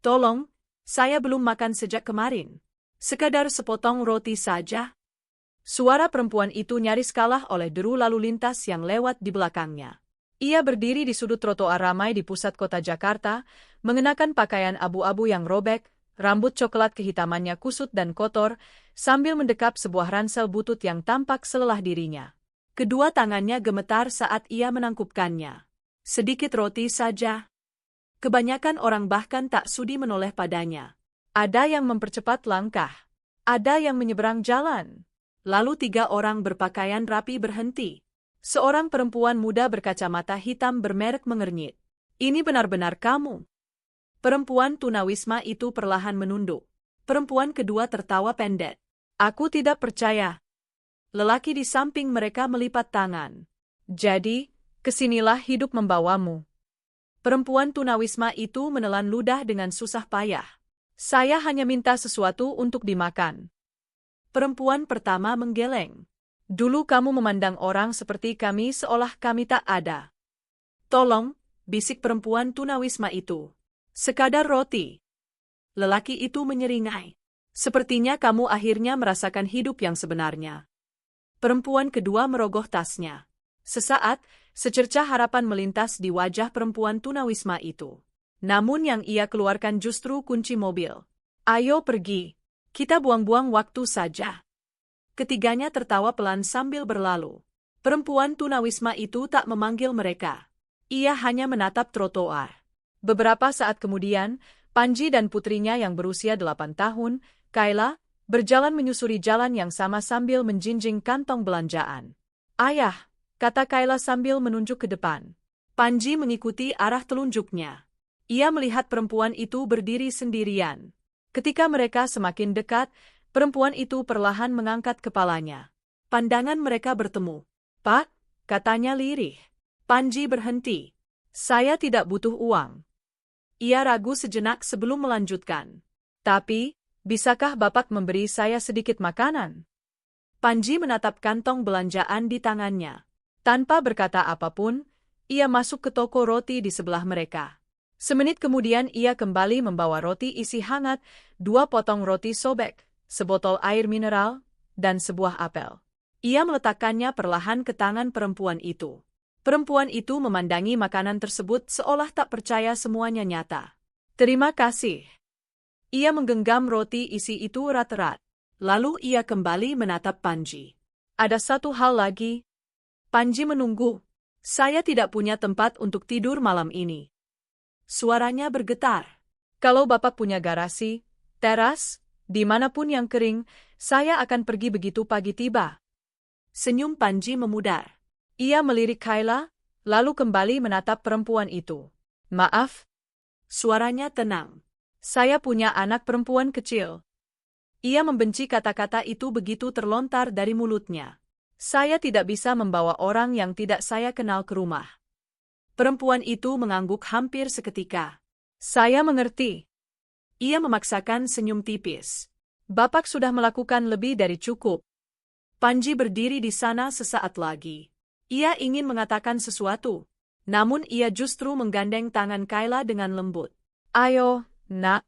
Tolong, saya belum makan sejak kemarin. Sekadar sepotong roti saja. Suara perempuan itu nyaris kalah oleh deru lalu lintas yang lewat di belakangnya. Ia berdiri di sudut trotoar ramai di pusat kota Jakarta, mengenakan pakaian abu-abu yang robek, rambut coklat kehitamannya kusut dan kotor, sambil mendekap sebuah ransel butut yang tampak selelah dirinya. Kedua tangannya gemetar saat ia menangkupkannya. Sedikit roti saja. Kebanyakan orang bahkan tak sudi menoleh padanya. Ada yang mempercepat langkah. Ada yang menyeberang jalan. Lalu 3 orang berpakaian rapi berhenti. Seorang perempuan muda berkacamata hitam bermerek mengernyit. Ini benar-benar kamu. Perempuan tunawisma itu perlahan menunduk. Perempuan kedua tertawa pendek. Aku tidak percaya. Lelaki di samping mereka melipat tangan. Jadi, kesinilah hidup membawamu. Perempuan tunawisma itu menelan ludah dengan susah payah. Saya hanya minta sesuatu untuk dimakan. Perempuan pertama menggeleng. Dulu kamu memandang orang seperti kami seolah kami tak ada. Tolong, bisik perempuan tunawisma itu. Sekadar roti. Lelaki itu menyeringai. Sepertinya kamu akhirnya merasakan hidup yang sebenarnya. Perempuan kedua merogoh tasnya. Sesaat, secercah harapan melintas di wajah perempuan tunawisma itu. Namun yang ia keluarkan justru kunci mobil. Ayo pergi. Kita buang-buang waktu saja. Ketiganya tertawa pelan sambil berlalu. Perempuan tunawisma itu tak memanggil mereka. Ia hanya menatap trotoar. Beberapa saat kemudian, Panji dan putrinya yang berusia 8 tahun, Kayla, berjalan menyusuri jalan yang sama sambil menjinjing kantong belanjaan. Ayah, kata Kayla sambil menunjuk ke depan. Panji mengikuti arah telunjuknya. Ia melihat perempuan itu berdiri sendirian. Ketika mereka semakin dekat, perempuan itu perlahan mengangkat kepalanya. Pandangan mereka bertemu. Pak, katanya lirih. Panji berhenti. Saya tidak butuh uang. Ia ragu sejenak sebelum melanjutkan. Tapi, bisakah Bapak memberi saya sedikit makanan? Panji menatap kantong belanjaan di tangannya. Tanpa berkata apapun, ia masuk ke toko roti di sebelah mereka. Semenit kemudian ia kembali membawa roti isi hangat, 2 potong roti sobek, sebotol air mineral, dan sebuah apel. Ia meletakkannya perlahan ke tangan perempuan itu. Perempuan itu memandangi makanan tersebut seolah tak percaya semuanya nyata. Terima kasih. Ia menggenggam roti isi itu erat-erat. Lalu ia kembali menatap Panji. Ada satu hal lagi. Panji menunggu. Saya tidak punya tempat untuk tidur malam ini. Suaranya bergetar. Kalau Bapak punya garasi, teras, dimanapun yang kering, saya akan pergi begitu pagi tiba. Senyum Panji memudar. Ia melirik Kayla, lalu kembali menatap perempuan itu. Maaf. Suaranya tenang. Saya punya anak perempuan kecil. Ia membenci kata-kata itu begitu terlontar dari mulutnya. Saya tidak bisa membawa orang yang tidak saya kenal ke rumah. Perempuan itu mengangguk hampir seketika. Saya mengerti. Ia memaksakan senyum tipis. Bapak sudah melakukan lebih dari cukup. Panji berdiri di sana sesaat lagi. Ia ingin mengatakan sesuatu. Namun ia justru menggandeng tangan Kayla dengan lembut. Ayo, nak.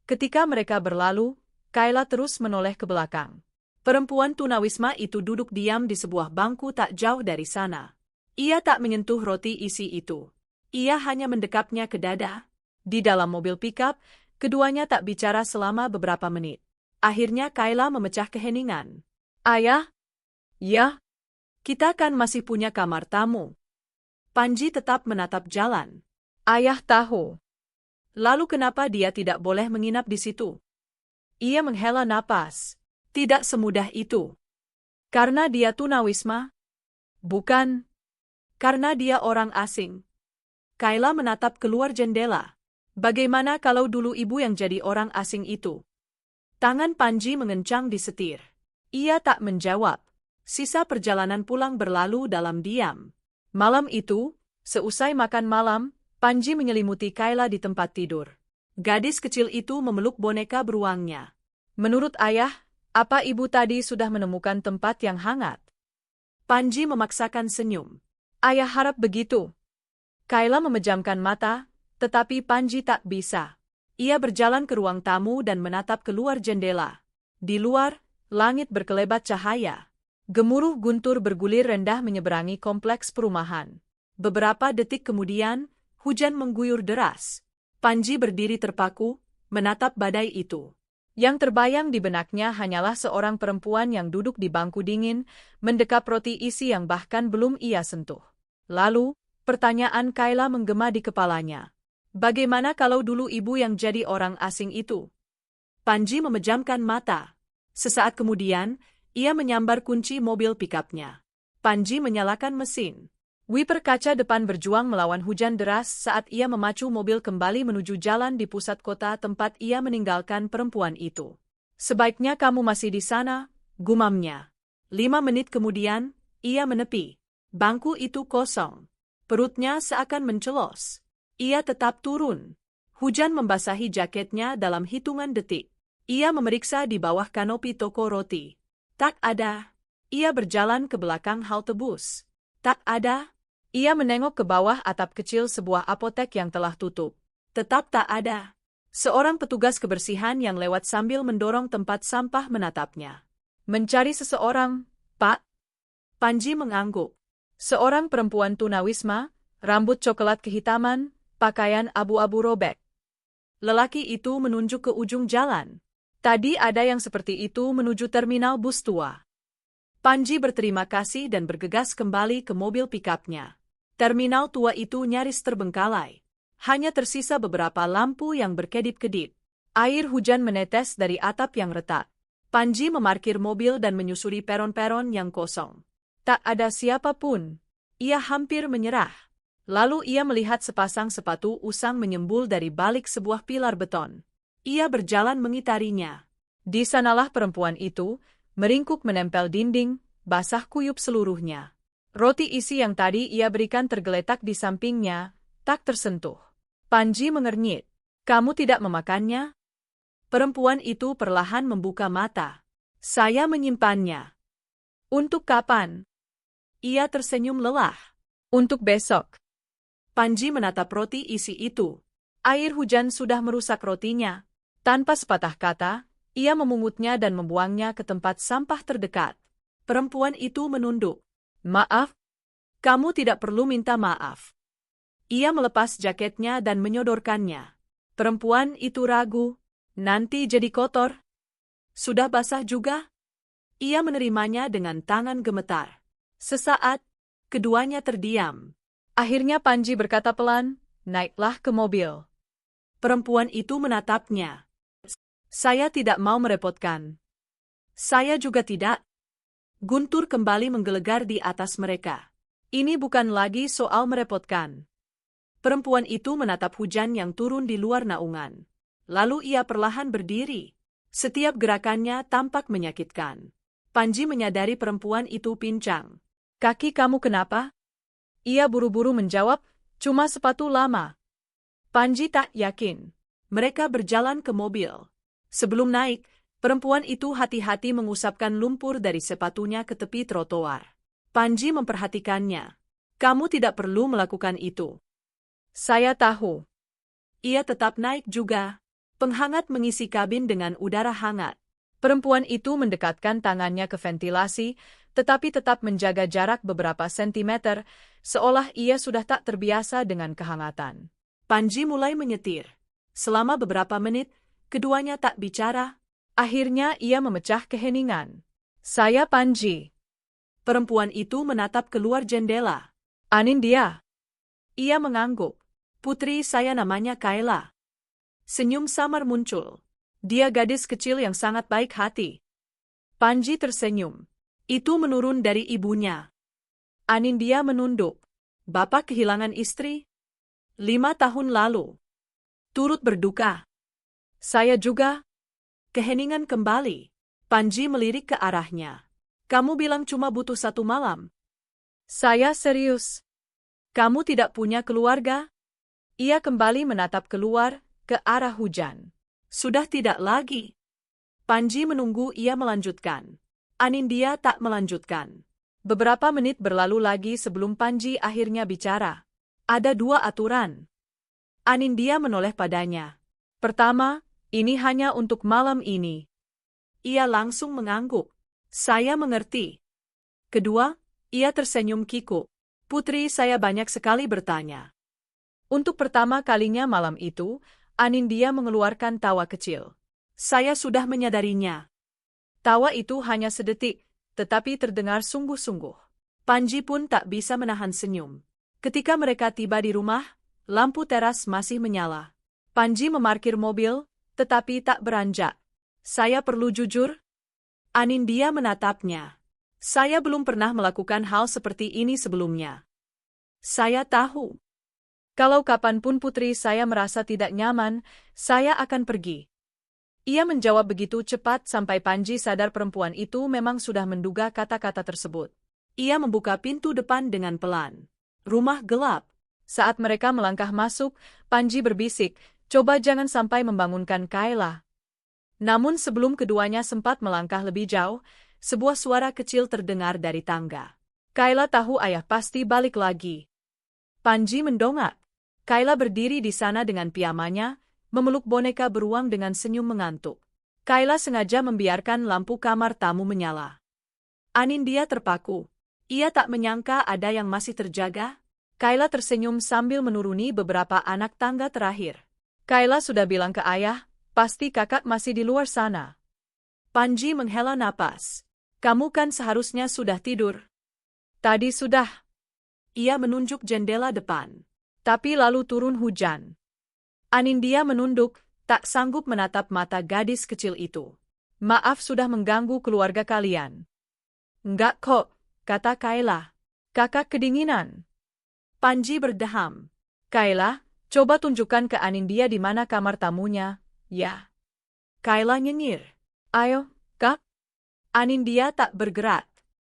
Ketika mereka berlalu, Kayla terus menoleh ke belakang. Perempuan tunawisma itu duduk diam di sebuah bangku tak jauh dari sana. Ia tak menyentuh roti isi itu. Ia hanya mendekapnya ke dada. Di dalam mobil pickup, keduanya tak bicara selama beberapa menit. Akhirnya Kayla memecah keheningan. Ayah? Ya? Kita kan masih punya kamar tamu. Panji tetap menatap jalan. Ayah tahu. Lalu kenapa dia tidak boleh menginap di situ? Ia menghela napas. Tidak semudah itu. Karena dia tunawisma? Bukan. Karena dia orang asing. Kayla menatap keluar jendela. Bagaimana kalau dulu ibu yang jadi orang asing itu? Tangan Panji mengencang di setir. Ia tak menjawab. Sisa perjalanan pulang berlalu dalam diam. Malam itu, seusai makan malam, Panji menyelimuti Kayla di tempat tidur. Gadis kecil itu memeluk boneka beruangnya. Menurut ayah, apa ibu tadi sudah menemukan tempat yang hangat? Panji memaksakan senyum. Ayah harap begitu. Kayla memejamkan mata, tetapi Panji tak bisa. Ia berjalan ke ruang tamu dan menatap keluar jendela. Di luar, langit berkelebat cahaya. Gemuruh guntur bergulir rendah menyeberangi kompleks perumahan. Beberapa detik kemudian, hujan mengguyur deras. Panji berdiri terpaku, menatap badai itu. Yang terbayang di benaknya hanyalah seorang perempuan yang duduk di bangku dingin, mendekap roti isi yang bahkan belum ia sentuh. Lalu, pertanyaan Kayla menggema di kepalanya. Bagaimana kalau dulu ibu yang jadi orang asing itu? Panji memejamkan mata. Sesaat kemudian, ia menyambar kunci mobil pikapnya. Panji menyalakan mesin. Wiper kaca depan berjuang melawan hujan deras saat ia memacu mobil kembali menuju jalan di pusat kota tempat ia meninggalkan perempuan itu. Sebaiknya kamu masih di sana, gumamnya. 5 menit kemudian, ia menepi. Bangku itu kosong. Perutnya seakan mencelos. Ia tetap turun. Hujan membasahi jaketnya dalam hitungan detik. Ia memeriksa di bawah kanopi toko roti. Tak ada. Ia berjalan ke belakang halte bus. Tak ada. Ia menengok ke bawah atap kecil sebuah apotek yang telah tutup. Tetap tak ada. Seorang petugas kebersihan yang lewat sambil mendorong tempat sampah menatapnya. Mencari seseorang, Pak? Panji mengangguk. Seorang perempuan tunawisma, rambut coklat kehitaman, pakaian abu-abu robek. Lelaki itu menunjuk ke ujung jalan. Tadi ada yang seperti itu menuju terminal bus tua. Panji berterima kasih dan bergegas kembali ke mobil pikapnya. Terminal tua itu nyaris terbengkalai. Hanya tersisa beberapa lampu yang berkedip-kedip. Air hujan menetes dari atap yang retak. Panji memarkir mobil dan menyusuri peron-peron yang kosong. Tak ada siapapun. Ia hampir menyerah. Lalu ia melihat sepasang sepatu usang menyembul dari balik sebuah pilar beton. Ia berjalan mengitarinya. Di sanalah perempuan itu, meringkuk menempel dinding, basah kuyup seluruhnya. Roti isi yang tadi ia berikan tergeletak di sampingnya, tak tersentuh. Panji mengernyit. Kamu tidak memakannya? Perempuan itu perlahan membuka mata. Saya menyimpannya. Untuk kapan? Ia tersenyum lelah. Untuk besok. Panji menatap roti isi itu. Air hujan sudah merusak rotinya. Tanpa sepatah kata, ia memungutnya dan membuangnya ke tempat sampah terdekat. Perempuan itu menunduk. Maaf? Kamu tidak perlu minta maaf. Ia melepas jaketnya dan menyodorkannya. Perempuan itu ragu. Nanti jadi kotor. Sudah basah juga? Ia menerimanya dengan tangan gemetar. Sesaat, keduanya terdiam. Akhirnya Panji berkata pelan, naiklah ke mobil. Perempuan itu menatapnya. Saya tidak mau merepotkan. Saya juga tidak. Guntur kembali menggelegar di atas mereka. Ini bukan lagi soal merepotkan. Perempuan itu menatap hujan yang turun di luar naungan. Lalu ia perlahan berdiri. Setiap gerakannya tampak menyakitkan. Panji menyadari perempuan itu pincang. Kaki kamu kenapa? Ia buru-buru menjawab, cuma sepatu lama. Panji tak yakin. Mereka berjalan ke mobil. Sebelum naik, perempuan itu hati-hati mengusapkan lumpur dari sepatunya ke tepi trotoar. Panji memperhatikannya. Kamu tidak perlu melakukan itu. Saya tahu. Ia tetap naik juga. Penghangat mengisi kabin dengan udara hangat. Perempuan itu mendekatkan tangannya ke ventilasi, tetapi tetap menjaga jarak beberapa sentimeter, seolah ia sudah tak terbiasa dengan kehangatan. Panji mulai menyetir. Selama beberapa menit, keduanya tak bicara. Akhirnya ia memecah keheningan. Saya Panji. Perempuan itu menatap keluar jendela. Anindya. Ia mengangguk. Putri saya namanya Kayla. Senyum samar muncul. Dia gadis kecil yang sangat baik hati. Panji tersenyum. Itu menurun dari ibunya. Anindya menunduk. Bapak kehilangan istri 5 tahun lalu. Turut berduka. Saya juga. Keheningan kembali. Panji melirik ke arahnya. Kamu bilang cuma butuh 1 malam. Saya serius. Kamu tidak punya keluarga? Ia kembali menatap keluar, ke arah hujan. Sudah tidak lagi. Panji menunggu ia melanjutkan. Anindya tak melanjutkan. Beberapa menit berlalu lagi sebelum Panji akhirnya bicara. Ada 2 aturan. Anindya menoleh padanya. Pertama, ini hanya untuk malam ini. Ia langsung mengangguk. Saya mengerti. Kedua, ia tersenyum kikuk. Putri saya banyak sekali bertanya. Untuk pertama kalinya malam itu, Anindya mengeluarkan tawa kecil. Saya sudah menyadarinya. Tawa itu hanya sedetik, tetapi terdengar sungguh-sungguh. Panji pun tak bisa menahan senyum. Ketika mereka tiba di rumah, lampu teras masih menyala. Panji memarkir mobil, tetapi tak beranjak. Saya perlu jujur? Anindya menatapnya. Saya belum pernah melakukan hal seperti ini sebelumnya. Saya tahu. Kalau kapanpun putri saya merasa tidak nyaman, saya akan pergi. Ia menjawab begitu cepat sampai Panji sadar perempuan itu memang sudah menduga kata-kata tersebut. Ia membuka pintu depan dengan pelan. Rumah gelap. Saat mereka melangkah masuk, Panji berbisik, coba jangan sampai membangunkan Kayla. Namun sebelum keduanya sempat melangkah lebih jauh, sebuah suara kecil terdengar dari tangga. Kayla tahu ayah pasti balik lagi. Panji mendongak. Kayla berdiri di sana dengan piyamanya, memeluk boneka beruang dengan senyum mengantuk. Kayla sengaja membiarkan lampu kamar tamu menyala. Anindya terpaku. Ia tak menyangka ada yang masih terjaga. Kayla tersenyum sambil menuruni beberapa anak tangga terakhir. Kayla sudah bilang ke ayah, pasti kakak masih di luar sana. Panji menghela napas. Kamu kan seharusnya sudah tidur. Tadi sudah. Ia menunjuk jendela depan. Tapi lalu turun hujan. Anindya menunduk, tak sanggup menatap mata gadis kecil itu. Maaf sudah mengganggu keluarga kalian. Enggak kok, kata Kayla. Kakak kedinginan. Panji berdeham. Kayla, coba tunjukkan ke Anindya di mana kamar tamunya, ya. Kayla nyengir. Ayo, Kak. Anindya tak bergerak.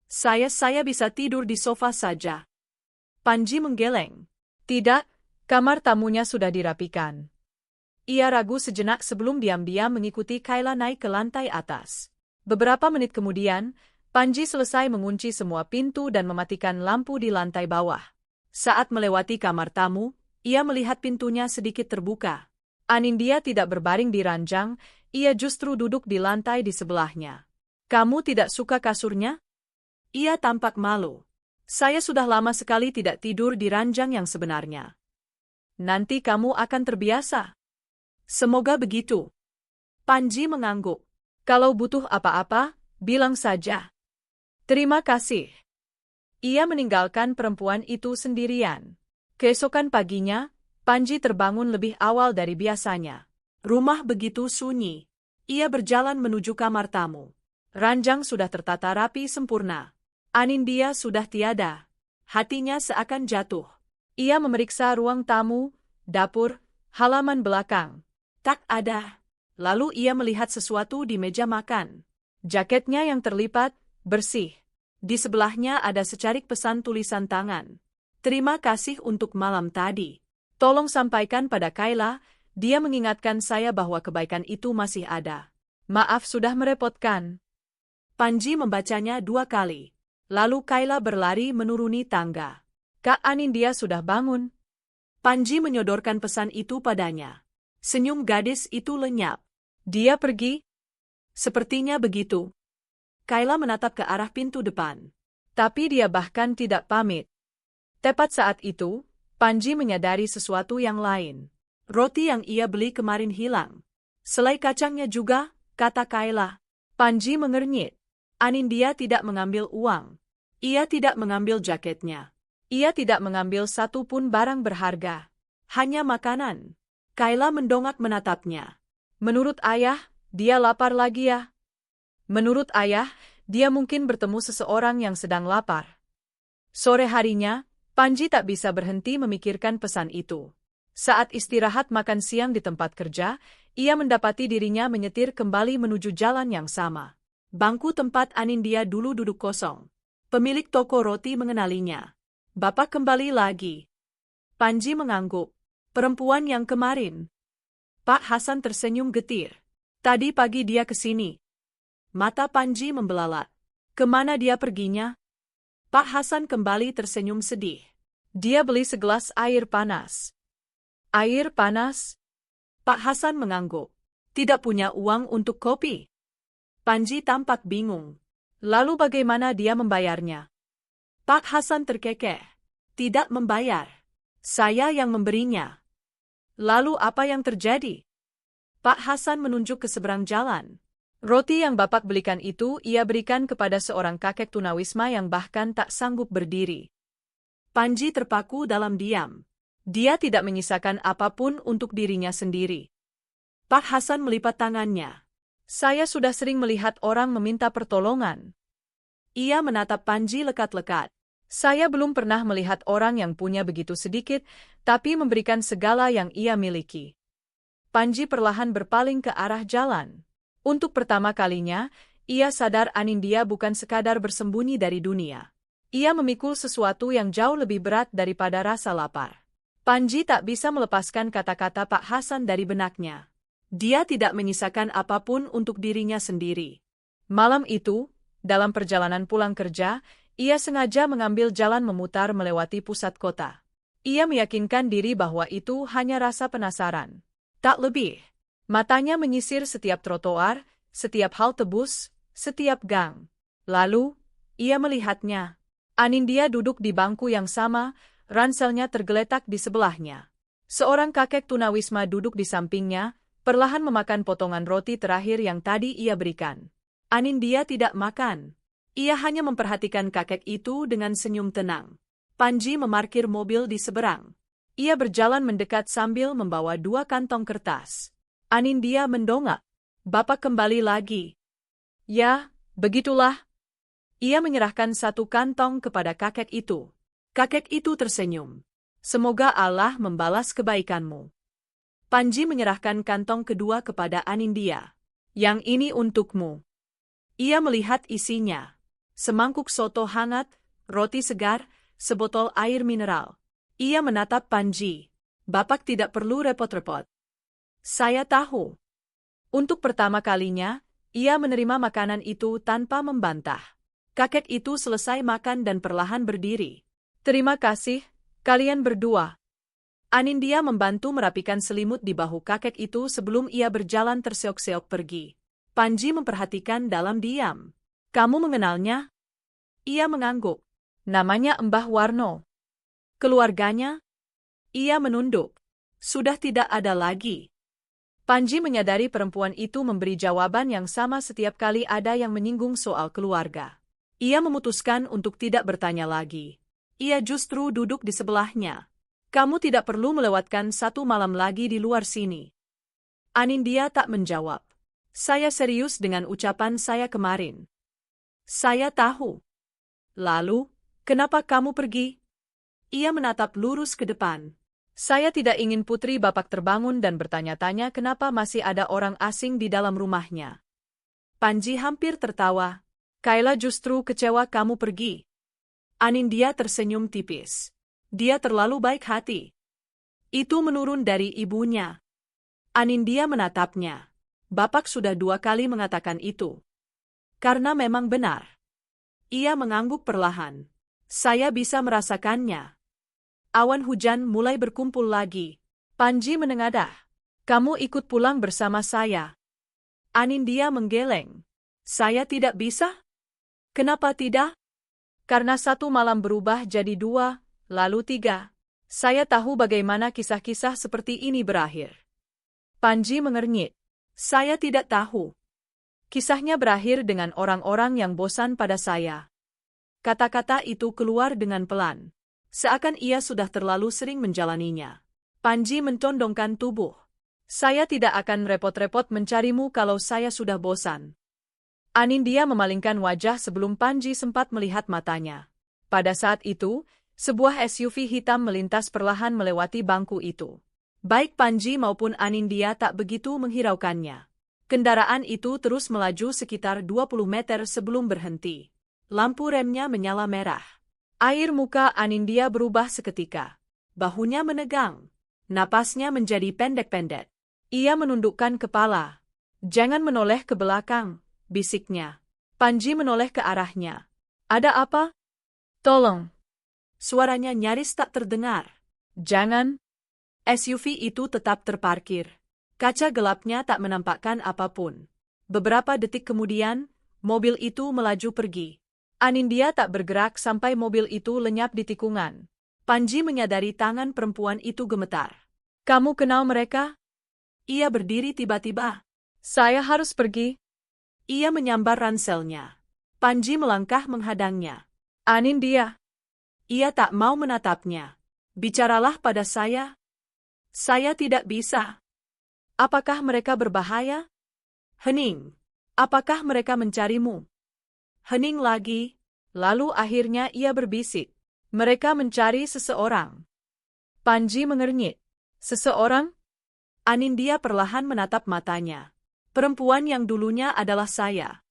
Saya bisa tidur di sofa saja. Panji menggeleng. Tidak, kamar tamunya sudah dirapikan. Ia ragu sejenak sebelum diam-diam mengikuti Kayla naik ke lantai atas. Beberapa menit kemudian, Panji selesai mengunci semua pintu dan mematikan lampu di lantai bawah. Saat melewati kamar tamu, ia melihat pintunya sedikit terbuka. Anindya tidak berbaring di ranjang, ia justru duduk di lantai di sebelahnya. Kamu tidak suka kasurnya? Ia tampak malu. Saya sudah lama sekali tidak tidur di ranjang yang sebenarnya. Nanti kamu akan terbiasa. Semoga begitu. Panji mengangguk. Kalau butuh apa-apa, bilang saja. Terima kasih. Ia meninggalkan perempuan itu sendirian. Keesokan paginya, Panji terbangun lebih awal dari biasanya. Rumah begitu sunyi. Ia berjalan menuju kamar tamu. Ranjang sudah tertata rapi sempurna. Anindya sudah tiada. Hatinya seakan jatuh. Ia memeriksa ruang tamu, dapur, halaman belakang. Tak ada. Lalu ia melihat sesuatu di meja makan. Jaketnya yang terlipat, bersih. Di sebelahnya ada secarik pesan tulisan tangan. Terima kasih untuk malam tadi. Tolong sampaikan pada Kayla, dia mengingatkan saya bahwa kebaikan itu masih ada. Maaf sudah merepotkan. Panji membacanya 2 kali. Lalu Kayla berlari menuruni tangga. Kak Anindya sudah bangun. Panji menyodorkan pesan itu padanya. Senyum gadis itu lenyap. Dia pergi? Sepertinya begitu. Kayla menatap ke arah pintu depan. Tapi dia bahkan tidak pamit. Tepat saat itu, Panji menyadari sesuatu yang lain. Roti yang ia beli kemarin hilang. Selai kacangnya juga, kata Kayla. Panji mengernyit. Anindya tidak mengambil uang. Ia tidak mengambil jaketnya. Ia tidak mengambil satu pun barang berharga. Hanya makanan. Kayla mendongak menatapnya. Menurut ayah, dia lapar lagi ya? Menurut ayah, dia mungkin bertemu seseorang yang sedang lapar. Sore harinya, Panji tak bisa berhenti memikirkan pesan itu. Saat istirahat makan siang di tempat kerja, ia mendapati dirinya menyetir kembali menuju jalan yang sama. Bangku tempat Anindya dulu duduk kosong. Pemilik toko roti mengenalinya. Bapak kembali lagi. Panji mengangguk. Perempuan yang kemarin. Pak Hasan tersenyum getir. Tadi pagi dia ke sini. Mata Panji membelalak. Kemana dia perginya? Pak Hasan kembali tersenyum sedih. Dia beli segelas air panas. Air panas? Pak Hasan mengangguk. Tidak punya uang untuk kopi. Panji tampak bingung. Lalu bagaimana dia membayarnya? Pak Hasan terkekeh. Tidak membayar. Saya yang memberinya. Lalu apa yang terjadi? Pak Hasan menunjuk ke seberang jalan. Roti yang Bapak belikan itu ia berikan kepada seorang kakek tunawisma yang bahkan tak sanggup berdiri. Panji terpaku dalam diam. Dia tidak menyisakan apapun untuk dirinya sendiri. Pak Hasan melipat tangannya. Saya sudah sering melihat orang meminta pertolongan. Ia menatap Panji lekat-lekat. Saya belum pernah melihat orang yang punya begitu sedikit, tapi memberikan segala yang ia miliki. Panji perlahan berpaling ke arah jalan. Untuk pertama kalinya, ia sadar Anindya bukan sekadar bersembunyi dari dunia. Ia memikul sesuatu yang jauh lebih berat daripada rasa lapar. Panji tak bisa melepaskan kata-kata Pak Hasan dari benaknya. Dia tidak menyisakan apapun untuk dirinya sendiri. Malam itu, dalam perjalanan pulang kerja, ia sengaja mengambil jalan memutar melewati pusat kota. Ia meyakinkan diri bahwa itu hanya rasa penasaran. Tak lebih. Matanya menyisir setiap trotoar, setiap halte bus, setiap gang. Lalu, ia melihatnya. Anindya duduk di bangku yang sama, ranselnya tergeletak di sebelahnya. Seorang kakek tunawisma duduk di sampingnya, perlahan memakan potongan roti terakhir yang tadi ia berikan. Anindya tidak makan. Ia hanya memperhatikan kakek itu dengan senyum tenang. Panji memarkir mobil di seberang. Ia berjalan mendekat sambil membawa 2 kantong kertas. Anindya mendongak. Bapak kembali lagi. Ya, begitulah. Ia menyerahkan 1 kantong kepada kakek itu. Kakek itu tersenyum. Semoga Allah membalas kebaikanmu. Panji menyerahkan kantong kedua kepada Anindya. Yang ini untukmu. Ia melihat isinya. Semangkuk soto hangat, roti segar, sebotol air mineral. Ia menatap Panji. Bapak tidak perlu repot-repot. Saya tahu. Untuk pertama kalinya, ia menerima makanan itu tanpa membantah. Kakek itu selesai makan dan perlahan berdiri. Terima kasih, kalian berdua. Anindya membantu merapikan selimut di bahu kakek itu sebelum ia berjalan terseok-seok pergi. Panji memperhatikan dalam diam. Kamu mengenalnya? Ia mengangguk. Namanya Mbah Warno. Keluarganya? Ia menunduk. Sudah tidak ada lagi. Panji menyadari perempuan itu memberi jawaban yang sama setiap kali ada yang menyinggung soal keluarga. Ia memutuskan untuk tidak bertanya lagi. Ia justru duduk di sebelahnya. Kamu tidak perlu melewatkan 1 malam lagi di luar sini. Anindya tak menjawab. Saya serius dengan ucapan saya kemarin. Saya tahu. Lalu, kenapa kamu pergi? Ia menatap lurus ke depan. Saya tidak ingin putri Bapak terbangun dan bertanya-tanya kenapa masih ada orang asing di dalam rumahnya. Panji hampir tertawa. Kayla justru kecewa kamu pergi. Anindya tersenyum tipis. Dia terlalu baik hati. Itu menurun dari ibunya. Anindya menatapnya. Bapak sudah 2 kali mengatakan itu. Karena memang benar. Ia mengangguk perlahan. Saya bisa merasakannya. Awan hujan mulai berkumpul lagi. Panji menengadah. Kamu ikut pulang bersama saya. Anindya menggeleng. Saya tidak bisa? Kenapa tidak? Karena 1 malam berubah jadi 2. Lalu 3. Saya tahu bagaimana kisah-kisah seperti ini berakhir. Panji mengernyit. Saya tidak tahu. Kisahnya berakhir dengan orang-orang yang bosan pada saya. Kata-kata itu keluar dengan pelan. Seakan ia sudah terlalu sering menjalaninya. Panji mencondongkan tubuh. Saya tidak akan repot-repot mencarimu kalau saya sudah bosan. Anindya memalingkan wajah sebelum Panji sempat melihat matanya. Pada saat itu, sebuah SUV hitam melintas perlahan melewati bangku itu. Baik Panji maupun Anindya tak begitu menghiraukannya. Kendaraan itu terus melaju sekitar 20 meter sebelum berhenti. Lampu remnya menyala merah. Air muka Anindya berubah seketika. Bahunya menegang. Napasnya menjadi pendek-pendek. Ia menundukkan kepala. Jangan menoleh ke belakang, bisiknya. Panji menoleh ke arahnya. Ada apa? Tolong. Suaranya nyaris tak terdengar. Jangan. SUV itu tetap terparkir. Kaca gelapnya tak menampakkan apapun. Beberapa detik kemudian, mobil itu melaju pergi. Anindya tak bergerak sampai mobil itu lenyap di tikungan. Panji menyadari tangan perempuan itu gemetar. Kamu kenal mereka? Ia berdiri tiba-tiba. Saya harus pergi. Ia menyambar ranselnya. Panji melangkah menghadangnya. Anindya. Ia tak mau menatapnya. Bicaralah pada saya. Saya tidak bisa. Apakah mereka berbahaya? Hening. Apakah mereka mencarimu? Hening lagi. Lalu akhirnya ia berbisik. Mereka mencari seseorang. Panji mengernyit. Seseorang? Anindya perlahan menatap matanya. Perempuan yang dulunya adalah saya.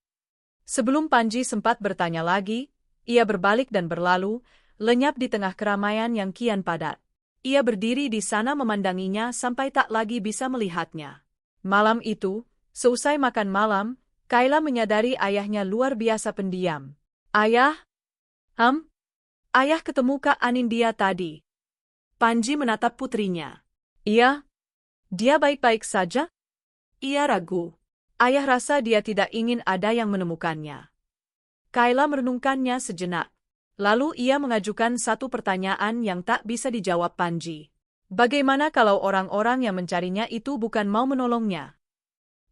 Sebelum Panji sempat bertanya lagi, ia berbalik dan berlalu, lenyap di tengah keramaian yang kian padat. Ia berdiri di sana memandanginya sampai tak lagi bisa melihatnya. Malam itu, seusai makan malam, Kayla menyadari ayahnya luar biasa pendiam. Ayah? Ayah ketemu Kak Anindya tadi. Panji menatap putrinya. Iya? Dia baik-baik saja? Ia ragu. Ayah rasa dia tidak ingin ada yang menemukannya. Kayla merenungkannya sejenak. Lalu ia mengajukan satu pertanyaan yang tak bisa dijawab Panji. Bagaimana kalau orang-orang yang mencarinya itu bukan mau menolongnya?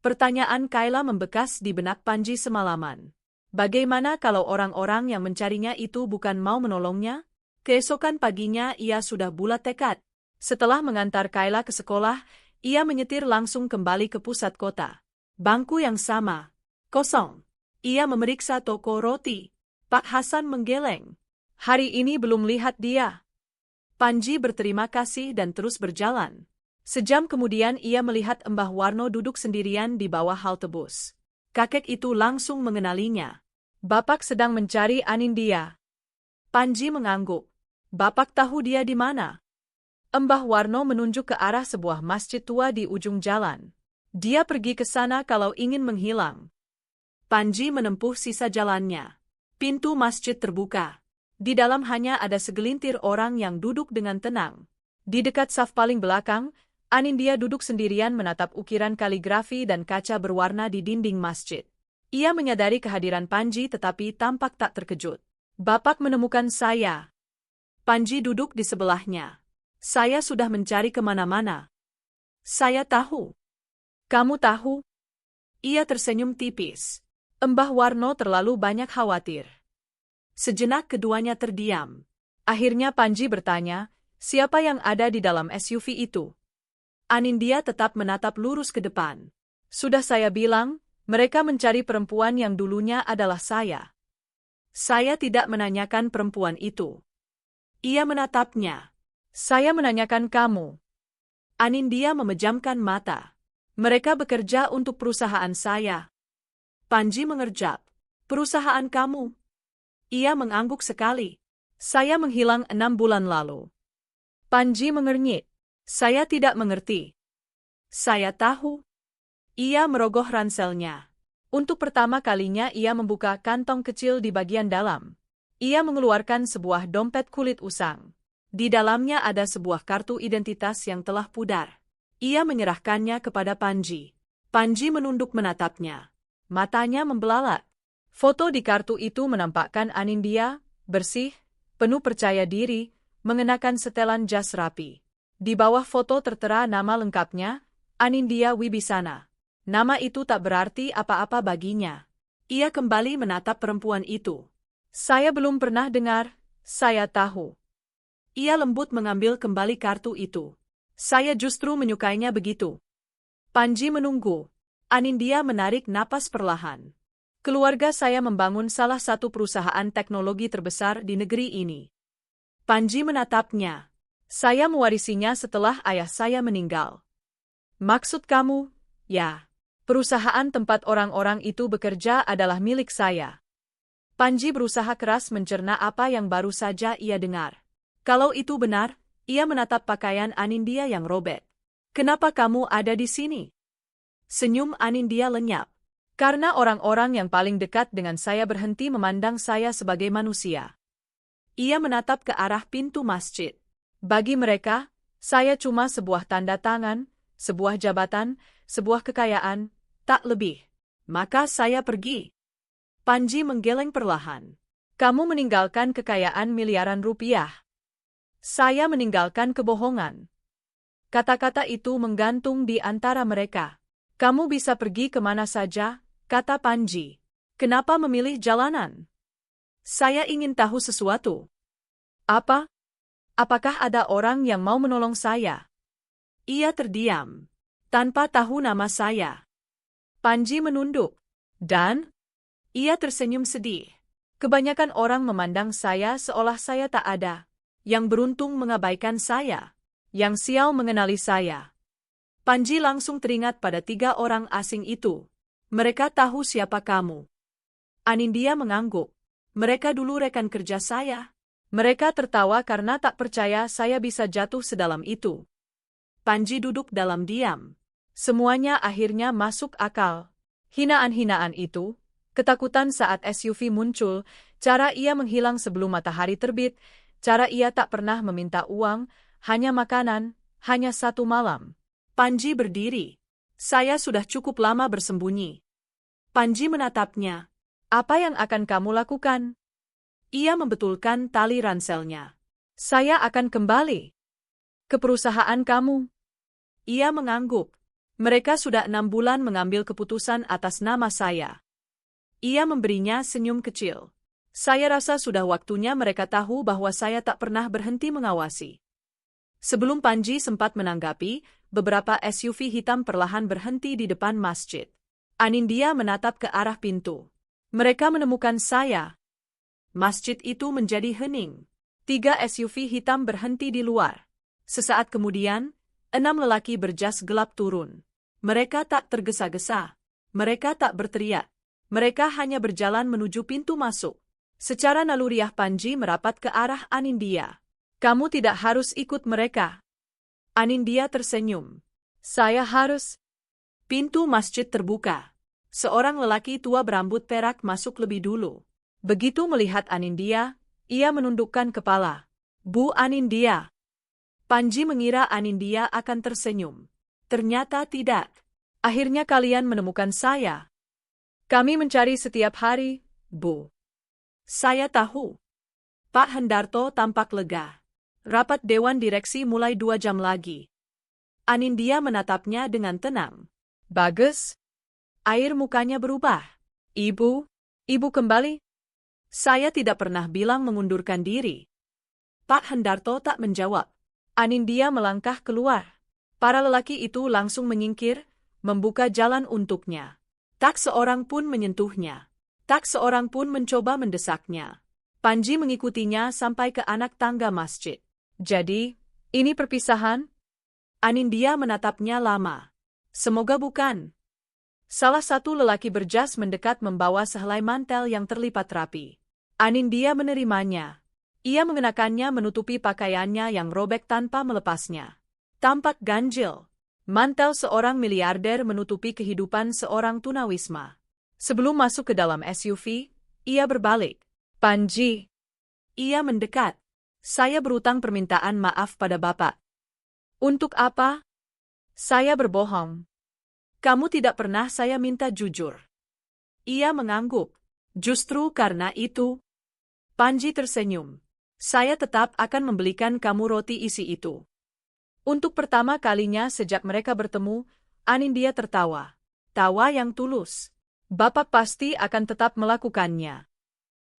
Pertanyaan Kayla membekas di benak Panji semalaman. Bagaimana kalau orang-orang yang mencarinya itu bukan mau menolongnya? Keesokan paginya ia sudah bulat tekad. Setelah mengantar Kayla ke sekolah, ia menyetir langsung kembali ke pusat kota. Bangku yang sama. Kosong. Ia memeriksa toko roti. Pak Hasan menggeleng. Hari ini belum lihat dia. Panji berterima kasih dan terus berjalan. Sejam kemudian ia melihat Mbah Warno duduk sendirian di bawah halte bus. Kakek itu langsung mengenalinya. Bapak sedang mencari Anindya. Panji mengangguk. Bapak tahu dia di mana? Mbah Warno menunjuk ke arah sebuah masjid tua di ujung jalan. Dia pergi ke sana kalau ingin menghilang. Panji menempuh sisa jalannya. Pintu masjid terbuka. Di dalam hanya ada segelintir orang yang duduk dengan tenang. Di dekat saf paling belakang, Anindya duduk sendirian menatap ukiran kaligrafi dan kaca berwarna di dinding masjid. Ia menyadari kehadiran Panji tetapi tampak tak terkejut. Bapak menemukan saya. Panji duduk di sebelahnya. Saya sudah mencari kemana-mana. Saya tahu. Kamu tahu? Ia tersenyum tipis. Mbah Warno terlalu banyak khawatir. Sejenak keduanya terdiam. Akhirnya Panji bertanya, siapa yang ada di dalam SUV itu? Anindya tetap menatap lurus ke depan. Sudah saya bilang, mereka mencari perempuan yang dulunya adalah saya. Saya tidak menanyakan perempuan itu. Ia menatapnya. Saya menanyakan kamu. Anindya memejamkan mata. Mereka bekerja untuk perusahaan saya. Panji mengerjap. Perusahaan kamu? Ia mengangguk sekali. Saya menghilang 6 bulan lalu. Panji mengernyit. Saya tidak mengerti. Saya tahu. Ia merogoh ranselnya. Untuk pertama kalinya ia membuka kantong kecil di bagian dalam. Ia mengeluarkan sebuah dompet kulit usang. Di dalamnya ada sebuah kartu identitas yang telah pudar. Ia menyerahkannya kepada Panji. Panji menunduk menatapnya. Matanya membelalak. Foto di kartu itu menampakkan Anindya, bersih, penuh percaya diri, mengenakan setelan jas rapi. Di bawah foto tertera nama lengkapnya, Anindya Wibisana. Nama itu tak berarti apa-apa baginya. Ia kembali menatap perempuan itu. Saya belum pernah dengar, saya tahu. Ia lembut mengambil kembali kartu itu. Saya justru menyukainya begitu. Panji menunggu. Anindya menarik napas perlahan. Keluarga saya membangun salah satu perusahaan teknologi terbesar di negeri ini. Panji menatapnya. Saya mewarisinya setelah ayah saya meninggal. Maksud kamu, ya, perusahaan tempat orang-orang itu bekerja adalah milik saya. Panji berusaha keras mencerna apa yang baru saja ia dengar. Kalau itu benar, ia menatap pakaian Anindya yang robek. Kenapa kamu ada di sini? Senyum Anindya lenyap. Karena orang-orang yang paling dekat dengan saya berhenti memandang saya sebagai manusia. Ia menatap ke arah pintu masjid. Bagi mereka, saya cuma sebuah tanda tangan, sebuah jabatan, sebuah kekayaan, tak lebih. Maka saya pergi. Panji menggeleng perlahan. Kamu meninggalkan kekayaan miliaran rupiah. Saya meninggalkan kebohongan. Kata-kata itu menggantung di antara mereka. Kamu bisa pergi kemana saja, kata Panji. Kenapa memilih jalanan? Saya ingin tahu sesuatu. Apa? Apakah ada orang yang mau menolong saya? Ia terdiam, tanpa tahu nama saya. Panji menunduk, dan ia tersenyum sedih. Kebanyakan orang memandang saya seolah saya tak ada, yang beruntung mengabaikan saya, yang sial mengenali saya. Panji langsung teringat pada 3 orang asing itu. Mereka tahu siapa kamu. Anindya mengangguk. Mereka dulu rekan kerja saya. Mereka tertawa karena tak percaya saya bisa jatuh sedalam itu. Panji duduk dalam diam. Semuanya akhirnya masuk akal. Hinaan-hinaan itu, ketakutan saat SUV muncul, cara ia menghilang sebelum matahari terbit, cara ia tak pernah meminta uang, hanya makanan, hanya 1 malam. Panji berdiri. Saya sudah cukup lama bersembunyi. Panji menatapnya. Apa yang akan kamu lakukan? Ia membetulkan tali ranselnya. Saya akan kembali ke perusahaan kamu. Ia mengangguk. Mereka sudah 6 bulan mengambil keputusan atas nama saya. Ia memberinya senyum kecil. Saya rasa sudah waktunya mereka tahu bahwa saya tak pernah berhenti mengawasi. Sebelum Panji sempat menanggapi, beberapa SUV hitam perlahan berhenti di depan masjid. Anindya menatap ke arah pintu. Mereka menemukan saya. Masjid itu menjadi hening. 3 SUV hitam berhenti di luar. Sesaat kemudian, 6 lelaki berjas gelap turun. Mereka tak tergesa-gesa. Mereka tak berteriak. Mereka hanya berjalan menuju pintu masuk. Secara naluriah Panji merapat ke arah Anindya. Kamu tidak harus ikut mereka. Anindya tersenyum. Saya harus. Pintu masjid terbuka. Seorang lelaki tua berambut perak masuk lebih dulu. Begitu melihat Anindya, ia menundukkan kepala. Bu Anindya. Panji mengira Anindya akan tersenyum. Ternyata tidak. Akhirnya kalian menemukan saya. Kami mencari setiap hari, Bu. Saya tahu. Pak Hendarto tampak lega. Rapat Dewan Direksi mulai 2 jam lagi. Anindya menatapnya dengan tenang. Bagus. Air mukanya berubah. Ibu kembali? Saya tidak pernah bilang mengundurkan diri. Pak Hendarto tak menjawab. Anindya melangkah keluar. Para lelaki itu langsung menyingkir, membuka jalan untuknya. Tak seorang pun menyentuhnya. Tak seorang pun mencoba mendesaknya. Panji mengikutinya sampai ke anak tangga masjid. Jadi, ini perpisahan? Anindya menatapnya lama. Semoga bukan. Salah satu lelaki berjas mendekat membawa sehelai mantel yang terlipat rapi. Anindya menerimanya. Ia mengenakannya menutupi pakaiannya yang robek tanpa melepasnya. Tampak ganjil. Mantel seorang miliarder menutupi kehidupan seorang tunawisma. Sebelum masuk ke dalam SUV, ia berbalik. Panji. Ia mendekat. Saya berutang permintaan maaf pada Bapak. Untuk apa? Saya berbohong. Kamu tidak pernah saya minta jujur. Ia mengangguk. Justru karena itu. Panji tersenyum. Saya tetap akan membelikan kamu roti isi itu. Untuk pertama kalinya sejak mereka bertemu, Anindya tertawa. Tawa yang tulus. Bapak pasti akan tetap melakukannya.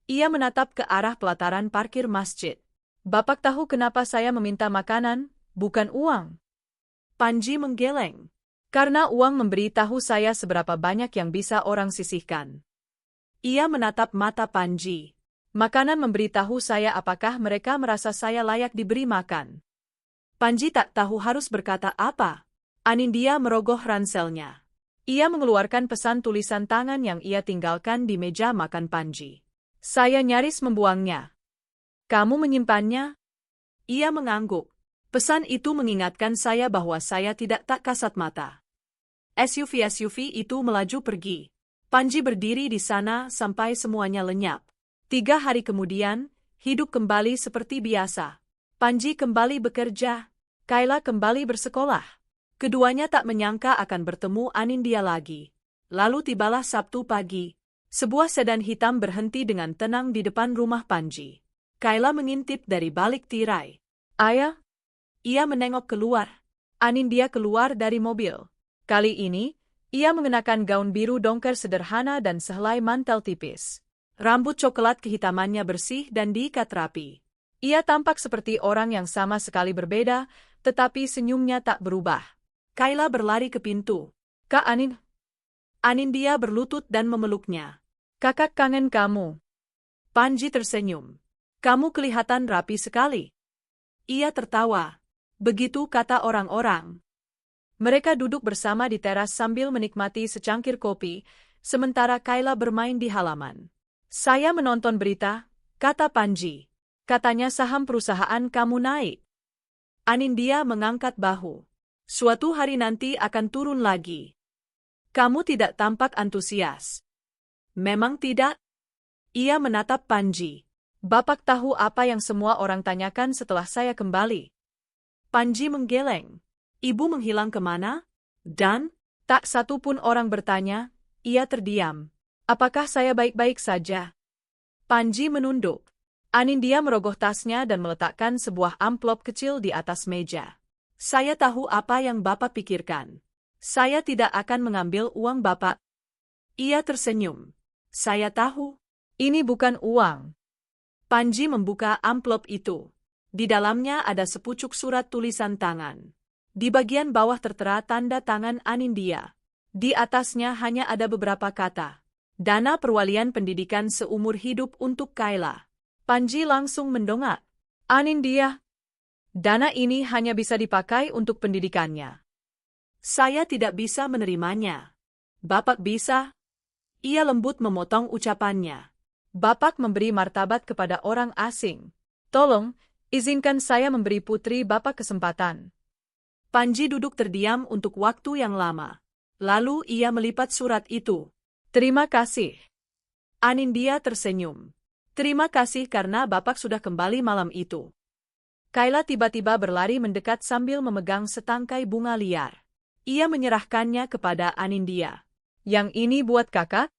Ia menatap ke arah pelataran parkir masjid. Bapak tahu kenapa saya meminta makanan, bukan uang. Panji menggeleng. Karena uang memberitahu saya seberapa banyak yang bisa orang sisihkan. Ia menatap mata Panji. Makanan memberitahu saya apakah mereka merasa saya layak diberi makan. Panji tak tahu harus berkata apa. Anindya merogoh ranselnya. Ia mengeluarkan pesan tulisan tangan yang ia tinggalkan di meja makan Panji. Saya nyaris membuangnya. Kamu menyimpannya? Ia mengangguk. Pesan itu mengingatkan saya bahwa saya tidak tak kasat mata. SUV itu melaju pergi. Panji berdiri di sana sampai semuanya lenyap. 3 hari kemudian, hidup kembali seperti biasa. Panji kembali bekerja. Kayla kembali bersekolah. Keduanya tak menyangka akan bertemu Anindya lagi. Lalu tibalah Sabtu pagi. Sebuah sedan hitam berhenti dengan tenang di depan rumah Panji. Kayla mengintip dari balik tirai. Ayah? Ia menengok keluar. Anindya keluar dari mobil. Kali ini, ia mengenakan gaun biru dongker sederhana dan sehelai mantel tipis. Rambut coklat kehitamannya bersih dan diikat rapi. Ia tampak seperti orang yang sama sekali berbeda, tetapi senyumnya tak berubah. Kayla berlari ke pintu. Kak Anindya berlutut dan memeluknya. Kakak kangen kamu. Panji tersenyum. Kamu kelihatan rapi sekali. Ia tertawa. Begitu kata orang-orang. Mereka duduk bersama di teras sambil menikmati secangkir kopi, sementara Kayla bermain di halaman. Saya menonton berita, kata Panji. Katanya saham perusahaan kamu naik. Anindya mengangkat bahu. Suatu hari nanti akan turun lagi. Kamu tidak tampak antusias. Memang tidak? Ia menatap Panji. Bapak tahu apa yang semua orang tanyakan setelah saya kembali. Panji menggeleng. Ibu menghilang kemana? Dan, tak satu pun orang bertanya, ia terdiam. Apakah saya baik-baik saja? Panji menunduk. Anindya merogoh tasnya dan meletakkan sebuah amplop kecil di atas meja. Saya tahu apa yang Bapak pikirkan. Saya tidak akan mengambil uang Bapak. Ia tersenyum. Saya tahu. Ini bukan uang. Panji membuka amplop itu. Di dalamnya ada sepucuk surat tulisan tangan. Di bagian bawah tertera tanda tangan Anindya. Di atasnya hanya ada beberapa kata. Dana perwalian pendidikan seumur hidup untuk Kayla. Panji langsung mendongak. Anindya, dana ini hanya bisa dipakai untuk pendidikannya. Saya tidak bisa menerimanya. Bapak bisa? Ia lembut memotong ucapannya. Bapak memberi martabat kepada orang asing. Tolong, izinkan saya memberi putri Bapak kesempatan. Panji duduk terdiam untuk waktu yang lama. Lalu ia melipat surat itu. Terima kasih. Anindya tersenyum. Terima kasih karena Bapak sudah kembali malam itu. Kayla tiba-tiba berlari mendekat sambil memegang setangkai bunga liar. Ia menyerahkannya kepada Anindya. Yang ini buat kakak?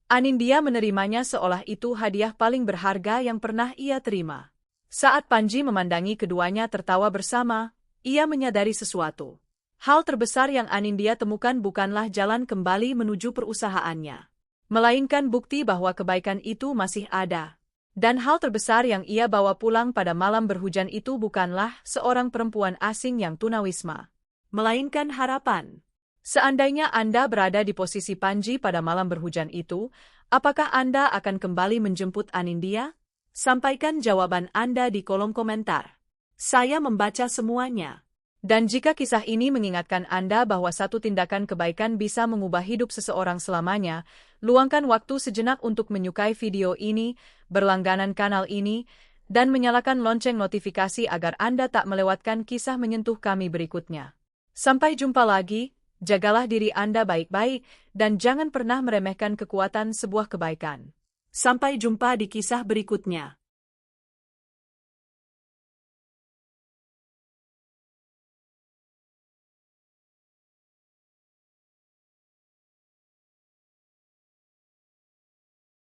Anindya menerimanya seolah itu hadiah paling berharga yang pernah ia terima. Saat Panji memandangi keduanya tertawa bersama, ia menyadari sesuatu. Hal terbesar yang Anindya temukan bukanlah jalan kembali menuju perusahaannya, melainkan bukti bahwa kebaikan itu masih ada. Dan hal terbesar yang ia bawa pulang pada malam berhujan itu bukanlah seorang perempuan asing yang tunawisma, melainkan harapan. Seandainya Anda berada di posisi Panji pada malam berhujan itu, apakah Anda akan kembali menjemput Anindya? Sampaikan jawaban Anda di kolom komentar. Saya membaca semuanya. Dan jika kisah ini mengingatkan Anda bahwa satu tindakan kebaikan bisa mengubah hidup seseorang selamanya, luangkan waktu sejenak untuk menyukai video ini, berlangganan kanal ini, dan menyalakan lonceng notifikasi agar Anda tak melewatkan kisah menyentuh kami berikutnya. Sampai jumpa lagi. Jagalah diri Anda baik-baik, dan jangan pernah meremehkan kekuatan sebuah kebaikan. Sampai jumpa di kisah berikutnya.